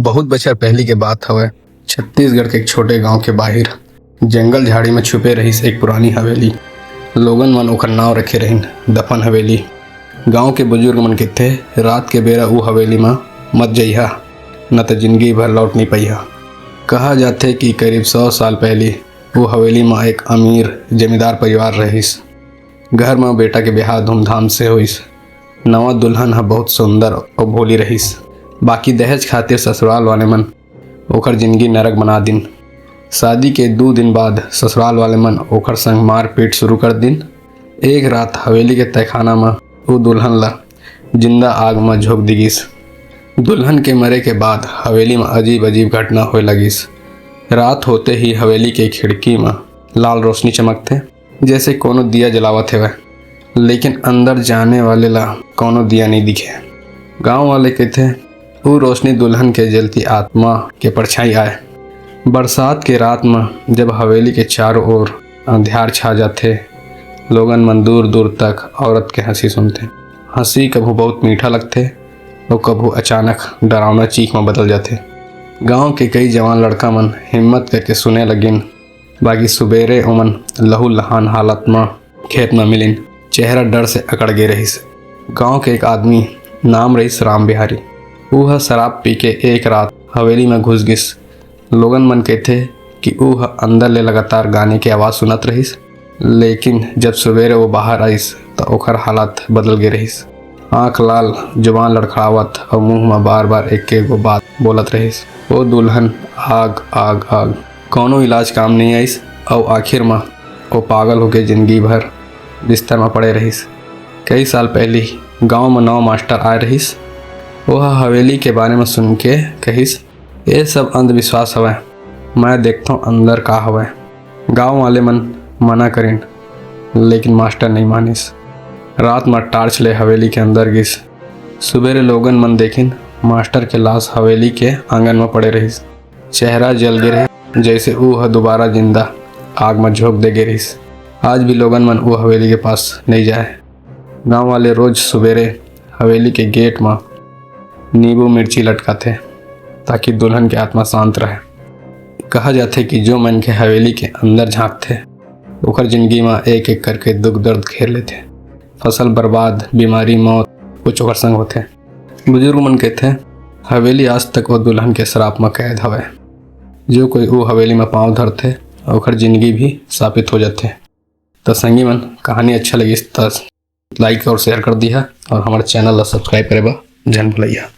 बहुत बछर पहली के बात हवे। छत्तीसगढ़ के एक छोटे गांव के बाहिर जंगल झाड़ी में छुपे रहीस एक पुरानी हवेली। लोगन मन ओकर नाव रखे रहिन दफन हवेली। गांव के बुजुर्ग मन कहथे रात के बेरा ऊ हवेली में मत जइहा, न तो जिंदगी भर लौट नहीं पाइहा। कहा जाथे कि करीब 100 साल पहले वो हवेली में एक अमीर जमींदार परिवार रहीस। घर में बेटा के ब्याह धूमधाम से होइस। नवा दुल्हन ह बहुत सुंदर और भोली रहीस। बाकी दहेज खातिर ससुराल वाले मन ओकर जिंदगी नरक बना दिन। शादी के 2 दिन बाद ससुराल वाले मन ओकर संग मार पीट शुरू कर दिन। एक रात हवेली के तहखाना में वो दुल्हन ला जिंदा आग में झोंक दिगिस। दुल्हन के मरे के बाद हवेली में अजीब अजीब घटना होए लगिस। रात होते ही हवेली के खिड़की में लाल रोशनी चमकते जैसे कोनो दिया जलावत है, लेकिन अंदर जाने वाले ला कोनो दिया नहीं दिखे। गांव वाले कहते वो रोशनी दुल्हन के जलती आत्मा के परछाई आए। बरसात के रात में जब हवेली के चारों ओर अंधियार छा जाते, लोगन मन दूर दूर तक औरत के हंसी सुनते। हंसी कभू बहुत मीठा लगते और कभू अचानक डरावना चीख में बदल जाते। गांव के कई जवान लड़का मन हिम्मत करके सुने लगिन। बाकी सुबेरे ओमन लहू लहान हालत में खेत में मिलिन। चेहरा डर से अकड़ गए रहीस। गांव के एक आदमी नाम रहीस राम बिहारी। वह शराब पी के एक रात हवेली में घुस गिस। लोगन मन कहते कि वह अंदर ले लगातार गाने की आवाज़ सुनत रहीस, लेकिन जब सवेरे वो बाहर आईस तो ओकर हालत बदल गए रहीस। आँख लाल, जुबान लड़खड़ावत और मुंह में बार बार एक गो बात बोलत रहीस, वो दुल्हन आग आग आग। कौनो इलाज काम नहीं आईस और आखिर में वो पागल होके जिंदगी भर बिस्तर में पड़े रहीस। कई साल पहले गांव में 9 मास्टर आए रहीस। वह हवेली के बारे में सुन के कहिस ये सब अंधविश्वास हवे, मैं देखता हूँ अंदर का हवे। गांव वाले मन मना करिन, लेकिन मास्टर नहीं मानिस। रात में टार्च ले हवेली के अंदर गिस। सुबेरे लोगन मन देखिन मास्टर के लाश हवेली के आंगन में पड़े रहीस। चेहरा जल गए रहे जैसे वह दोबारा जिंदा आग में झोंक दे गए रहीस। आज भी लोगन मन वो हवेली के पास नहीं जाए। गांव वाले रोज सुबेरे हवेली के गेट में नींबू मिर्ची लटकाते ताकि दुल्हन की आत्मा शांत रहे। कहा जाते कि जो मन के हवेली के अंदर झांकते ओकर जिंदगी में एक एक करके दुख दर्द घेर लेते। फसल बर्बाद, बीमारी, मौत कुछ ओकर संग होते। बुजुर्ग मन कहते हवेली आज तक वो दुल्हन के श्राप में कैद हवे। जो कोई वो हवेली में पाँव धरते ओकर जिंदगी भी साबित हो जाते। तो संगी मन, कहानी अच्छा लगी तो लाइक और शेयर कर दिया और हमारे चैनल ला सब्सक्राइब करे बा जन भुलैया।